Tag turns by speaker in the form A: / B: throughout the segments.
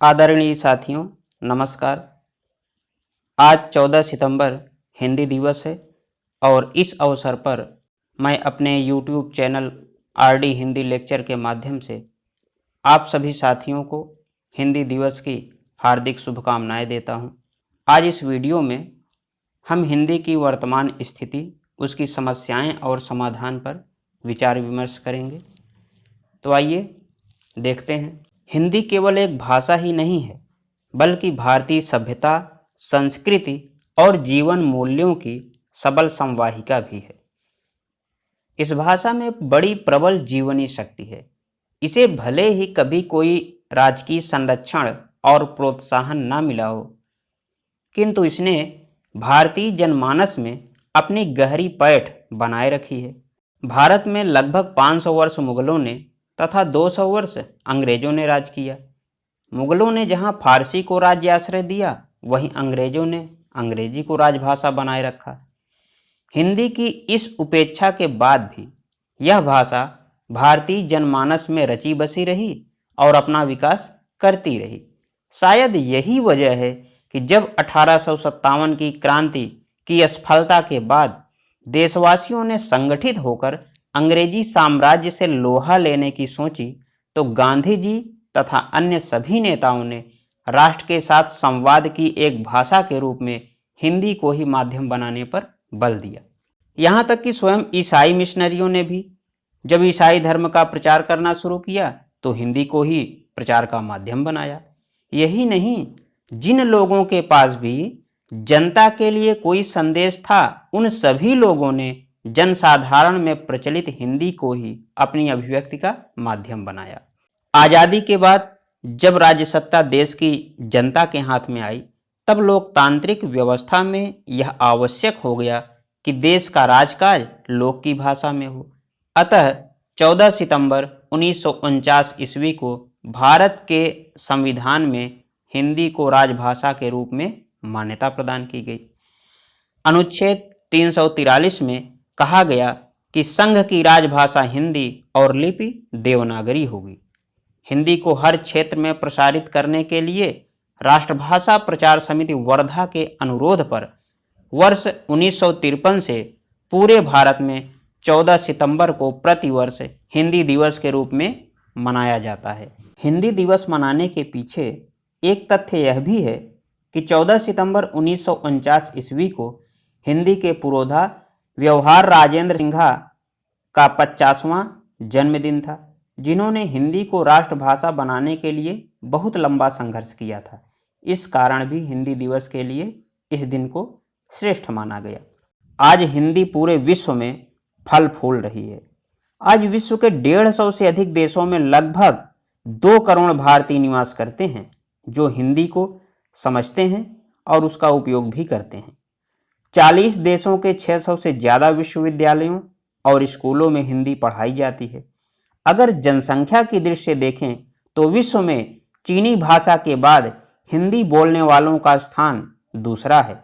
A: आदरणीय साथियों, नमस्कार। आज 14 सितंबर हिंदी दिवस है और इस अवसर पर मैं अपने YouTube channel RD Hindi lecture के माध्यम से आप सभी साथियों को हिंदी दिवस की हार्दिक शुभकामनाएं देता हूं। आज इस वीडियो में हम हिंदी की वर्तमान स्थिति, उसकी समस्याएं और समाधान पर विचार विमर्श करेंगे। तो आइए देखते हैं। हिंदी केवल एक भाषा ही नहीं है, बल्कि भारतीय सभ्यता, संस्कृति और जीवन मूल्यों की सबल संवाहिका भी है। इस भाषा में बड़ी प्रबल जीवनी शक्ति है। इसे भले ही कभी कोई राजकीय संरक्षण और प्रोत्साहन न मिला हो, किंतु इसने भारतीय जनमानस में अपनी गहरी पैठ बनाए रखी है। भारत में लगभग 500 वर्ष मुगलों ने तथा 200 वर्ष अंग्रेजों ने राज किया। मुगलों ने जहां फारसी को राज्य आश्रय दिया, वहीं अंग्रेजों ने अंग्रेजी को राजभाषा बनाए रखा। हिंदी की इस उपेक्षा के बाद भी यह भाषा भारतीय जनमानस में रची बसी रही और अपना विकास करती रही। शायद यही वजह है कि जब 1857 की क्रांति की असफलता के बाद देशवासियों ने संगठित होकर अंग्रेजी साम्राज्य से लोहा लेने की सोची, तो गांधी जी तथा अन्य सभी नेताओं ने राष्ट्र के साथ संवाद की एक भाषा के रूप में हिंदी को ही माध्यम बनाने पर बल दिया। यहाँ तक कि स्वयं ईसाई मिशनरियों ने भी जब ईसाई धर्म का प्रचार करना शुरू किया, तो हिंदी को ही प्रचार का माध्यम बनाया। यही नहीं, जिन लोगों के पास भी जनता के लिए कोई संदेश था, उन सभी लोगों ने जनसाधारण में प्रचलित हिंदी को ही अपनी अभिव्यक्ति का माध्यम बनाया। आज़ादी के बाद जब राज्य सत्ता देश की जनता के हाथ में आई, तब लोकतांत्रिक व्यवस्था में यह आवश्यक हो गया कि देश का राजकाज लोक की भाषा में हो। अतः 14 सितंबर 1949 ईस्वी को भारत के संविधान में हिंदी को राजभाषा के रूप में मान्यता प्रदान की गई। अनुच्छेद 343 में कहा गया कि संघ की राजभाषा हिंदी और लिपि देवनागरी होगी। हिंदी को हर क्षेत्र में प्रसारित करने के लिए राष्ट्रभाषा प्रचार समिति वर्धा के अनुरोध पर वर्ष 1953 से पूरे भारत में 14 सितंबर को प्रतिवर्ष हिंदी दिवस के रूप में मनाया जाता है। हिंदी दिवस मनाने के पीछे एक तथ्य यह भी है कि 14 सितंबर 1949 ईस्वी को हिंदी के पुरोधा व्यवहार राजेंद्र सिंघा का 50वां जन्मदिन था, जिन्होंने हिंदी को राष्ट्रभाषा बनाने के लिए बहुत लंबा संघर्ष किया था। इस कारण भी हिंदी दिवस के लिए इस दिन को श्रेष्ठ माना गया। आज हिंदी पूरे विश्व में फल फूल रही है। आज विश्व के 150 से अधिक देशों में लगभग 2 करोड़ भारतीय निवास करते हैं, जो हिंदी को समझते हैं और उसका उपयोग भी करते हैं। 40 देशों के 600 से ज़्यादा विश्वविद्यालयों और स्कूलों में हिंदी पढ़ाई जाती है। अगर जनसंख्या की दृष्टि से देखें तो विश्व में चीनी भाषा के बाद हिंदी बोलने वालों का स्थान दूसरा है।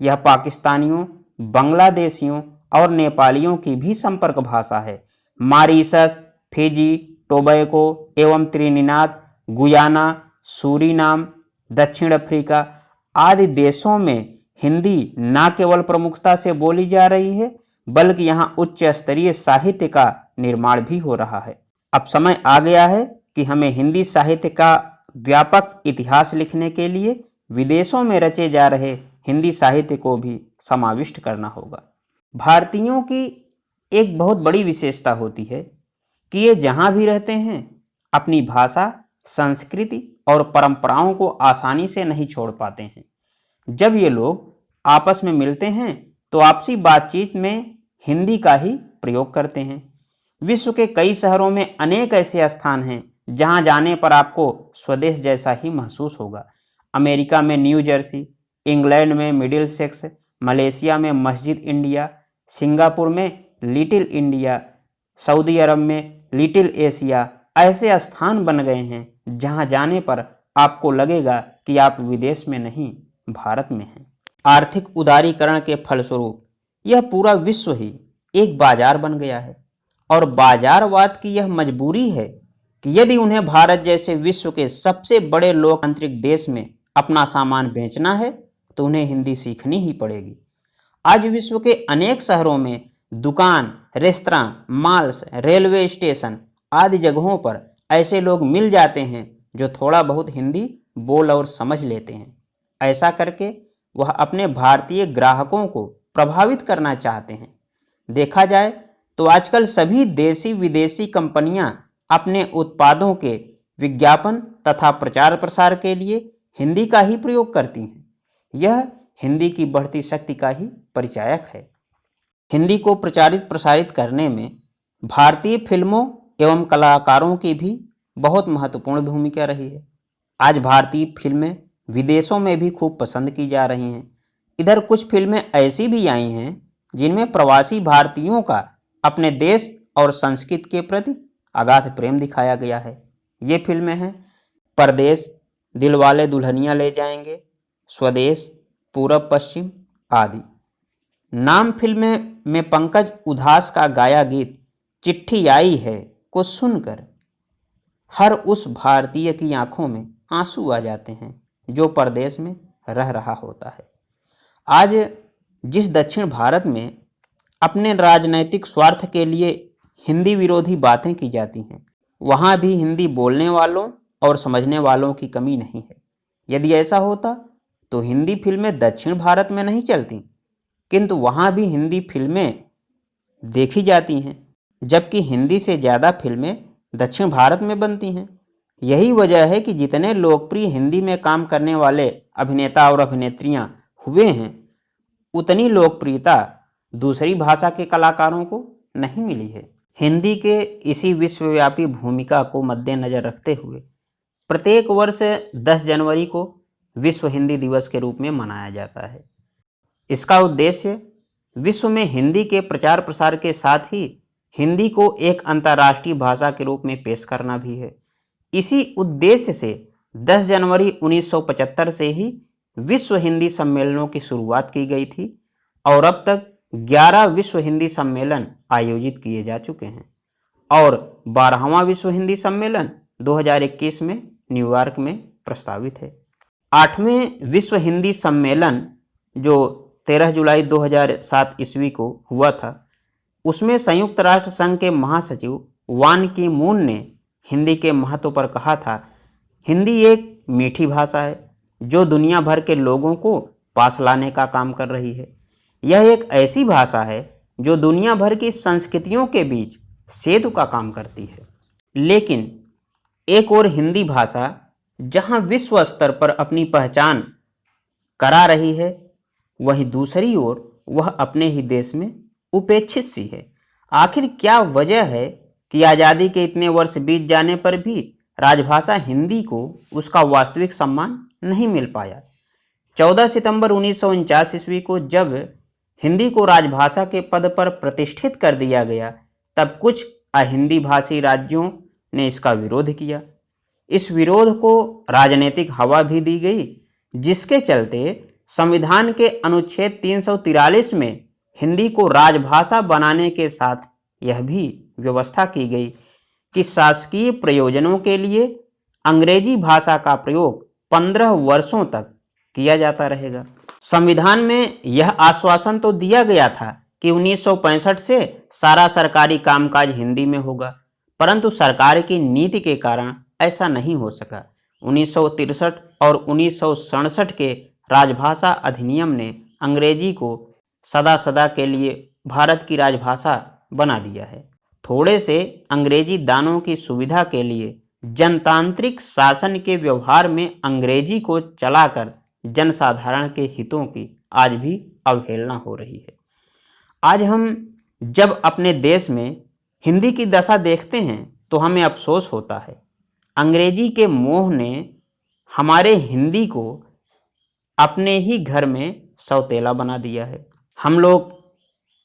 A: यह पाकिस्तानियों, बांग्लादेशियों और नेपालियों की भी संपर्क भाषा है। मॉरीशस, फिजी, टोबैको एवं त्रिनिदाद, गुयाना, सूरीनाम, दक्षिण अफ्रीका आदि देशों में हिंदी न केवल प्रमुखता से बोली जा रही है, बल्कि यहाँ उच्च स्तरीय साहित्य का निर्माण भी हो रहा है। अब समय आ गया है कि हमें हिंदी साहित्य का व्यापक इतिहास लिखने के लिए विदेशों में रचे जा रहे हिंदी साहित्य को भी समाविष्ट करना होगा। भारतीयों की एक बहुत बड़ी विशेषता होती है कि ये जहाँ भी रहते हैं, अपनी भाषा, संस्कृति और परंपराओं को आसानी से नहीं छोड़ पाते हैं। जब ये लोग आपस में मिलते हैं तो आपसी बातचीत में हिंदी का ही प्रयोग करते हैं। विश्व के कई शहरों में अनेक ऐसे स्थान हैं जहां जाने पर आपको स्वदेश जैसा ही महसूस होगा। अमेरिका में न्यू जर्सी, इंग्लैंड में मिडिलसेक्स, मलेशिया में मस्जिद इंडिया, सिंगापुर में लिटिल इंडिया, सऊदी अरब में लिटिल एशिया ऐसे स्थान बन गए हैं जहां जाने पर आपको लगेगा कि आप विदेश में नहीं, भारत में हैं। आर्थिक उदारीकरण के फलस्वरूप यह पूरा विश्व ही एक बाजार बन गया है और बाजारवाद की यह मजबूरी है कि यदि उन्हें भारत जैसे विश्व के सबसे बड़े लोकतांत्रिक देश में अपना सामान बेचना है तो उन्हें हिंदी सीखनी ही पड़ेगी। आज विश्व के अनेक शहरों में दुकान, रेस्तरां, मॉल्स, रेलवे स्टेशन आदि जगहों पर ऐसे लोग मिल जाते हैं जो थोड़ा बहुत हिंदी बोल और समझ लेते हैं। ऐसा करके वह अपने भारतीय ग्राहकों को प्रभावित करना चाहते हैं। देखा जाए तो आजकल सभी देसी विदेशी कंपनियां अपने उत्पादों के विज्ञापन तथा प्रचार प्रसार के लिए हिंदी का ही प्रयोग करती हैं। यह हिंदी की बढ़ती शक्ति का ही परिचायक है। हिंदी को प्रचारित प्रसारित करने में भारतीय फिल्मों एवं कलाकारों की भी बहुत महत्वपूर्ण भूमिका रही है। आज भारतीय फिल्में विदेशों में भी खूब पसंद की जा रही हैं। इधर कुछ फिल्में ऐसी भी आई हैं जिनमें प्रवासी भारतीयों का अपने देश और संस्कृति के प्रति अगाध प्रेम दिखाया गया है। ये फिल्में हैं परदेश, दिलवाले दुल्हनिया ले जाएंगे, स्वदेश, पूरब पश्चिम आदि। नाम फिल्म में पंकज उधास का गाया गीत चिट्ठी आई है को सुनकर हर उस भारतीय की आंखों में आंसू आ जाते हैं जो परदेश में रह रहा होता है। आज जिस दक्षिण भारत में अपने राजनैतिक स्वार्थ के लिए हिंदी विरोधी बातें की जाती हैं, वहाँ भी हिंदी बोलने वालों और समझने वालों की कमी नहीं है। यदि ऐसा होता तो हिंदी फिल्में दक्षिण भारत में नहीं चलती, किंतु वहाँ भी हिंदी फिल्में देखी जाती हैं, जबकि हिंदी से ज़्यादा फिल्में दक्षिण भारत में बनती हैं। यही वजह है कि जितने लोकप्रिय हिंदी में काम करने वाले अभिनेता और अभिनेत्रियां हुए हैं, उतनी लोकप्रियता दूसरी भाषा के कलाकारों को नहीं मिली है। हिंदी के इसी विश्वव्यापी भूमिका को मद्देनजर रखते हुए प्रत्येक वर्ष 10 जनवरी को विश्व हिंदी दिवस के रूप में मनाया जाता है। इसका उद्देश्य विश्व में हिंदी के प्रचार प्रसार के साथ ही हिंदी को एक अंतर्राष्ट्रीय भाषा के रूप में पेश करना भी है। इसी उद्देश्य से 10 जनवरी 1975 से ही विश्व हिंदी सम्मेलनों की शुरुआत की गई थी और अब तक 11 विश्व हिंदी सम्मेलन आयोजित किए जा चुके हैं और 12वां विश्व हिंदी सम्मेलन 2021 में न्यूयॉर्क में प्रस्तावित है। 8वें विश्व हिंदी सम्मेलन जो 13 जुलाई 2007 ईस्वी को हुआ था, उसमें संयुक्त राष्ट्र संघ के महासचिव वान की मून ने हिंदी के महत्व पर कहा था, हिंदी एक मीठी भाषा है जो दुनिया भर के लोगों को पास लाने का काम कर रही है। यह एक ऐसी भाषा है जो दुनिया भर की संस्कृतियों के बीच सेतु का काम करती है। लेकिन एक और हिंदी भाषा जहां विश्व स्तर पर अपनी पहचान करा रही है, वहीं दूसरी ओर वह अपने ही देश में उपेक्षित सी है। आखिर क्या वजह है कि आज़ादी के इतने वर्ष बीत जाने पर भी राजभाषा हिंदी को उसका वास्तविक सम्मान नहीं मिल पाया? 14 सितंबर 1949 ईस्वी को जब हिंदी को राजभाषा के पद पर प्रतिष्ठित कर दिया गया, तब कुछ अहिंदी भाषी राज्यों ने इसका विरोध किया। इस विरोध को राजनीतिक हवा भी दी गई, जिसके चलते संविधान के अनुच्छेद 343 में हिंदी को राजभाषा बनाने के साथ यह भी व्यवस्था की गई कि शासकीय प्रयोजनों के लिए अंग्रेजी भाषा का प्रयोग 15 वर्षों तक किया जाता रहेगा। संविधान में यह आश्वासन तो दिया गया था कि 1965 से सारा सरकारी कामकाज हिंदी में होगा, परंतु सरकार की नीति के कारण ऐसा नहीं हो सका। 1963 और 1967 के राजभाषा अधिनियम ने अंग्रेजी को सदा सदा के लिए भारत की राजभाषा बना दिया है। थोड़े से अंग्रेजी दानों की सुविधा के लिए जनतांत्रिक शासन के व्यवहार में अंग्रेजी को चलाकर जनसाधारण के हितों की आज भी अवहेलना हो रही है। आज हम जब अपने देश में हिंदी की दशा देखते हैं तो हमें अफसोस होता है। अंग्रेजी के मोह ने हमारे हिंदी को अपने ही घर में सौतेला बना दिया है। हम लोग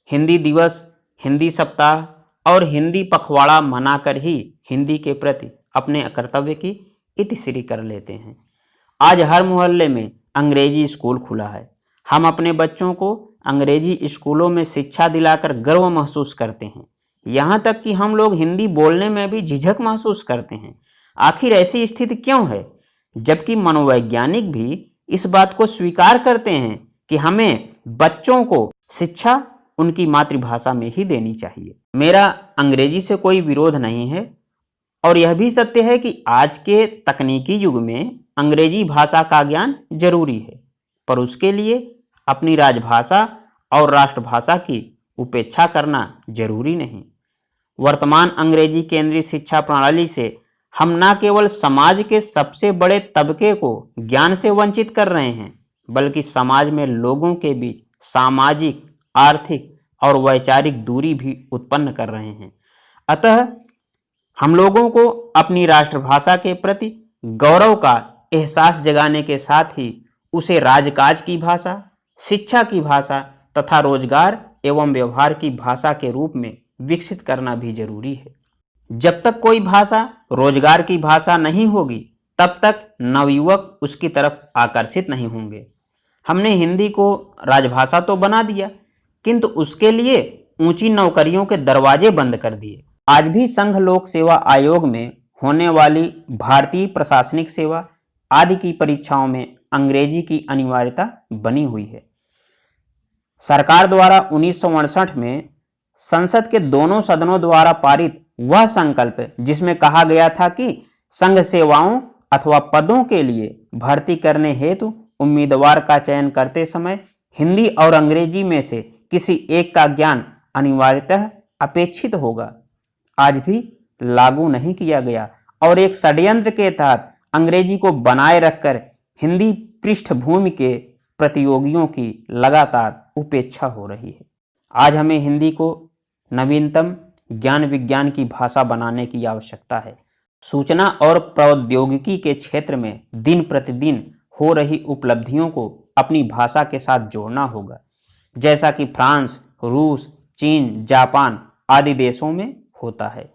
A: हिंदी दिवस, हिंदी सप्ताह और हिंदी पखवाड़ा मनाकर ही हिंदी के प्रति अपने कर्तव्य की इतिश्री कर लेते हैं। आज हर मोहल्ले में अंग्रेजी स्कूल खुला है। हम अपने बच्चों को अंग्रेजी स्कूलों में शिक्षा दिलाकर गर्व महसूस करते हैं। यहाँ तक कि हम लोग हिंदी बोलने में भी झिझक महसूस करते हैं। आखिर ऐसी स्थिति क्यों है, जबकि मनोवैज्ञानिक भी इस बात को स्वीकार करते हैं कि हमें बच्चों को शिक्षा उनकी मातृभाषा में ही देनी चाहिए। मेरा अंग्रेजी से कोई विरोध नहीं है और यह भी सत्य है कि आज के तकनीकी युग में अंग्रेजी भाषा का ज्ञान जरूरी है, पर उसके लिए अपनी राजभाषा और राष्ट्रभाषा की उपेक्षा करना जरूरी नहीं। वर्तमान अंग्रेजी केंद्रीय शिक्षा प्रणाली से हम न केवल समाज के सबसे बड़े तबके को ज्ञान से वंचित कर रहे हैं, बल्कि समाज में लोगों के बीच सामाजिक, आर्थिक और वैचारिक दूरी भी उत्पन्न कर रहे हैं। अतः हम लोगों को अपनी राष्ट्रभाषा के प्रति गौरव का एहसास जगाने के साथ ही उसे राजकाज की भाषा, शिक्षा की भाषा तथा रोजगार एवं व्यवहार की भाषा के रूप में विकसित करना भी जरूरी है। जब तक कोई भाषा रोजगार की भाषा नहीं होगी, तब तक नवयुवक उसकी तरफ आकर्षित नहीं होंगे। हमने हिंदी को राजभाषा तो बना दिया, किंतु उसके लिए ऊंची नौकरियों के दरवाजे बंद कर दिए। आज भी संघ लोक सेवा आयोग में होने वाली भारतीय प्रशासनिक सेवा आदि की परीक्षाओं में अंग्रेजी की अनिवार्यता बनी हुई है। सरकार द्वारा 1968 में संसद के दोनों सदनों द्वारा पारित वह संकल्प जिसमें कहा गया था कि संघ सेवाओं अथवा पदों के लिए भर्ती करने हेतु उम्मीदवार का चयन करते समय हिंदी और अंग्रेजी में से किसी एक का ज्ञान अनिवार्यतः अपेक्षित होगा, आज भी लागू नहीं किया गया और एक षड्यंत्र के तहत अंग्रेजी को बनाए रखकर हिंदी पृष्ठभूमि के प्रतियोगियों की लगातार उपेक्षा हो रही है। आज हमें हिंदी को नवीनतम ज्ञान विज्ञान की भाषा बनाने की आवश्यकता है। सूचना और प्रौद्योगिकी के क्षेत्र में दिन प्रतिदिन हो रही उपलब्धियों को अपनी भाषा के साथ जोड़ना होगा, जैसा कि फ्रांस, रूस, चीन, जापान आदि देशों में होता है।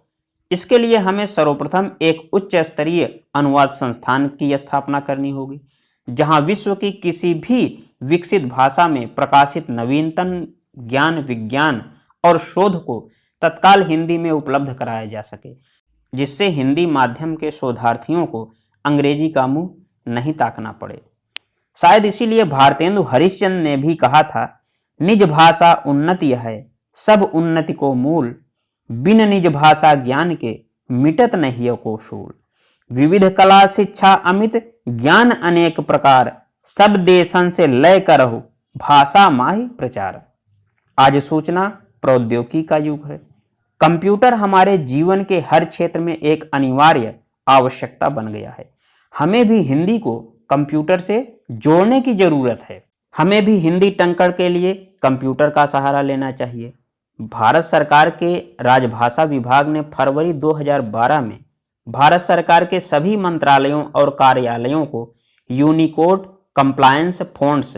A: इसके लिए हमें सर्वप्रथम एक उच्च स्तरीय अनुवाद संस्थान की स्थापना करनी होगी, जहां विश्व की किसी भी विकसित भाषा में प्रकाशित नवीनतम ज्ञान विज्ञान और शोध को तत्काल हिंदी में उपलब्ध कराया जा सके, जिससे हिंदी माध्यम के शोधार्थियों को अंग्रेजी का मुंह नहीं ताकना पड़े। शायद इसीलिए भारतेंदु हरिश्चंद्र ने भी कहा था, निज भाषा उन्नति है सब उन्नति को मूल, बिन निज भाषा ज्ञान के मिटत नहीं को शूल। विविध कला शिक्षा अमित ज्ञान अनेक प्रकार, सब देशन से लय करहु भाषा माहि प्रचार। आज सूचना प्रौद्योगिकी का युग है। कंप्यूटर हमारे जीवन के हर क्षेत्र में एक अनिवार्य आवश्यकता बन गया है। हमें भी हिंदी को कंप्यूटर से जोड़ने की जरूरत है। हमें भी हिंदी टंकण के लिए कंप्यूटर का सहारा लेना चाहिए। भारत सरकार के राजभाषा विभाग ने फरवरी 2012 में भारत सरकार के सभी मंत्रालयों और कार्यालयों को यूनिकोड कंप्लायंस फ़ॉन्ट्स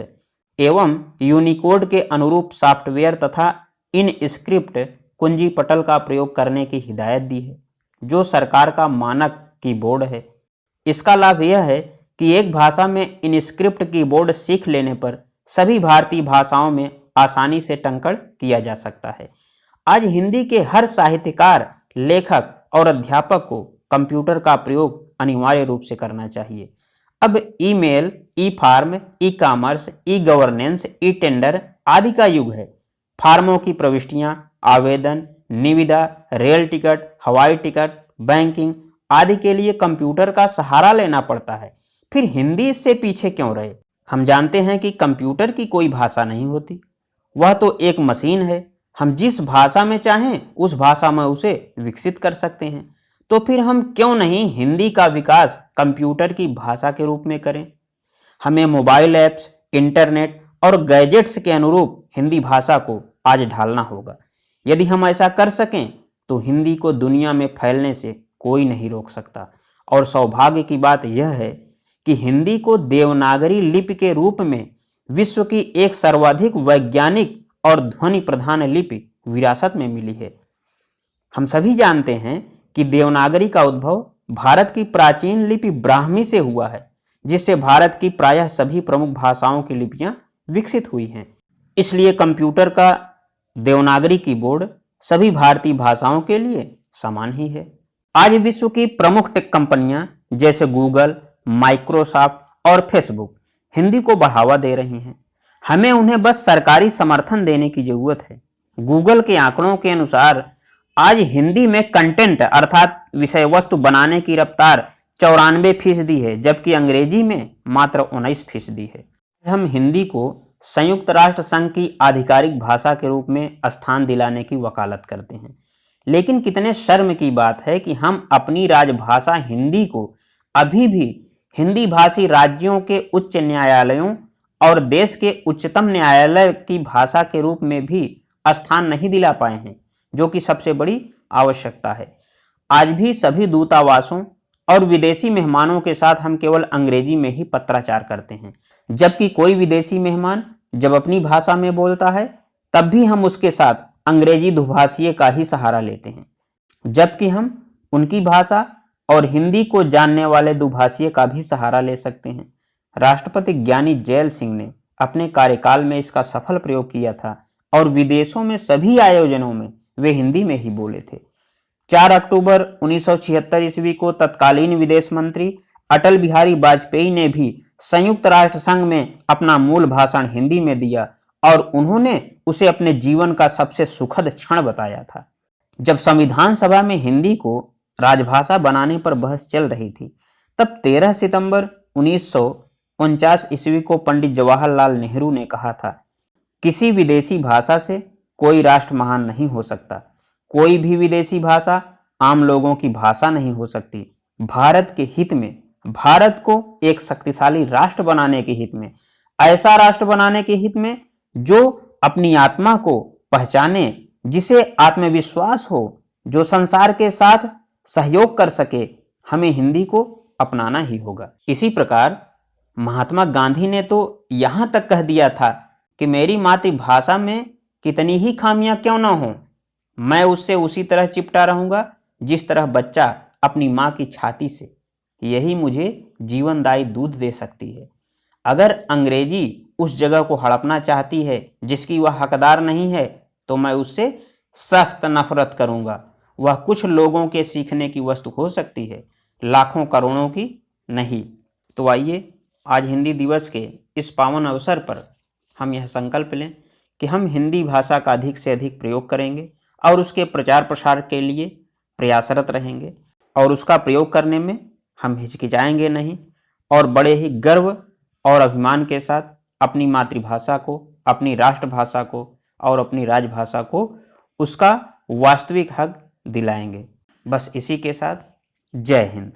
A: एवं यूनिकोड के अनुरूप सॉफ्टवेयर तथा इन स्क्रिप्ट कुंजी पटल का प्रयोग करने की हिदायत दी है, जो सरकार का मानक कीबोर्ड है। इसका लाभ यह है कि एक भाषा में इनस्क्रिप्ट कीबोर्ड सीख लेने पर सभी भारतीय भाषाओं में आसानी से टंकण किया जा सकता है। आज हिंदी के हर साहित्यकार, लेखक और अध्यापक को कंप्यूटर का प्रयोग अनिवार्य रूप से करना चाहिए। अब email, e form, e commerce, e governance, e tender आदि का युग है। फार्मों की प्रविष्टियां, आवेदन, निविदा, रेल टिकट, हवाई टिकट, बैंकिंग आदि के लिए कंप्यूटर का सहारा लेना पड़ता है। फिर हिंदी इससे पीछे क्यों रहे? हम जानते हैं कि कंप्यूटर की कोई भाषा नहीं होती, वह तो एक मशीन है। हम जिस भाषा में चाहें उस भाषा में उसे विकसित कर सकते हैं। तो फिर हम क्यों नहीं हिंदी का विकास कंप्यूटर की भाषा के रूप में करें? हमें मोबाइल ऐप्स, इंटरनेट और गैजेट्स के अनुरूप हिंदी भाषा को आज ढालना होगा। यदि हम ऐसा कर सकें तो हिंदी को दुनिया में फैलने से कोई नहीं रोक सकता। और सौभाग्य की बात यह है कि हिंदी को देवनागरी लिपि के रूप में विश्व की एक सर्वाधिक वैज्ञानिक और ध्वनि प्रधान लिपि विरासत में मिली है। हम सभी जानते हैं कि देवनागरी का उद्भव भारत की प्राचीन लिपि ब्राह्मी से हुआ है, जिससे भारत की प्रायः सभी प्रमुख भाषाओं की लिपियां विकसित हुई हैं। इसलिए कंप्यूटर का देवनागरी कीबोर्ड सभी भारतीय भाषाओं के लिए समान ही है। आज विश्व की प्रमुख टेक कंपनियां जैसे गूगल, माइक्रोसॉफ्ट और फेसबुक हिंदी को बढ़ावा दे रही हैं। हमें उन्हें बस सरकारी समर्थन देने की जरूरत है। गूगल के आंकड़ों के अनुसार आज हिंदी में कंटेंट अर्थात विषय वस्तु बनाने की रफ्तार 94% है, जबकि अंग्रेजी में मात्र 19% है। हम हिंदी को संयुक्त राष्ट्र संघ की आधिकारिक भाषा के रूप में स्थान दिलाने की वकालत करते हैं, लेकिन कितने शर्म की बात है कि हम अपनी राजभाषा हिंदी को अभी भी हिंदी भाषी राज्यों के उच्च न्यायालयों और देश के उच्चतम न्यायालय की भाषा के रूप में भी स्थान नहीं दिला पाए हैं, जो कि सबसे बड़ी आवश्यकता है। आज भी सभी दूतावासों और विदेशी मेहमानों के साथ हम केवल अंग्रेजी में ही पत्राचार करते हैं, जबकि कोई विदेशी मेहमान जब अपनी भाषा में बोलता है तब भी हम उसके साथ अंग्रेजी दुभाषीय का ही सहारा लेते हैं, जबकि हम उनकी भाषा और हिंदी को जानने वाले दुभाषीय का भी सहारा ले सकते हैं। राष्ट्रपति ज्ञानी जैल सिंह ने अपने कार्यकाल में इसका सफल प्रयोग किया था और विदेशों में सभी आयोजनों में वे हिंदी में ही बोले थे। 4 अक्टूबर 1976 ईस्वी को तत्कालीन विदेश मंत्री अटल बिहारी वाजपेयी ने भी संयुक्त राष्ट्र संघ में अपना मूल भाषण हिंदी में दिया और उन्होंने उसे अपने जीवन का सबसे सुखद क्षण बताया था। जब संविधान सभा में हिंदी को राजभाषा बनाने पर बहस चल रही थी, तब 13 सितंबर 1949 ईस्वी को पंडित जवाहरलाल नेहरू ने कहा था, किसी विदेशी भाषा से कोई राष्ट्र महान नहीं हो सकता। कोई भी विदेशी भाषा आम लोगों की भाषा नहीं हो सकती। भारत के हित में, भारत को एक शक्तिशाली राष्ट्र बनाने के हित में, ऐसा राष्ट्र बनाने के हित में जो अपनी आत्मा को पहचाने, जिसे आत्मविश्वास हो, जो संसार के साथ सहयोग कर सके, हमें हिंदी को अपनाना ही होगा। इसी प्रकार महात्मा गांधी ने तो यहां तक कह दिया था कि मेरी मातृभाषा में कितनी ही खामियां क्यों न हो, मैं उससे उसी तरह चिपटा रहूंगा जिस तरह बच्चा अपनी माँ की छाती से। यही मुझे जीवनदायी दूध दे सकती है। अगर अंग्रेजी उस जगह को हड़पना चाहती है जिसकी वह हकदार नहीं है, तो मैं उससे सख्त नफरत करूंगा। वह कुछ लोगों के सीखने की वस्तु हो सकती है, लाखों करोड़ों की नहीं। तो आइए आज हिंदी दिवस के इस पावन अवसर पर हम यह संकल्प लें कि हम हिंदी भाषा का अधिक से अधिक प्रयोग करेंगे और उसके प्रचार प्रसार के लिए प्रयासरत रहेंगे, और उसका प्रयोग करने में हम हिचकिचाएंगे नहीं, और बड़े ही गर्व और अभिमान के साथ अपनी मातृभाषा को, अपनी राष्ट्रभाषा को और अपनी राजभाषा को उसका वास्तविक हक दिलाएंगे। बस इसी के साथ जय हिंद।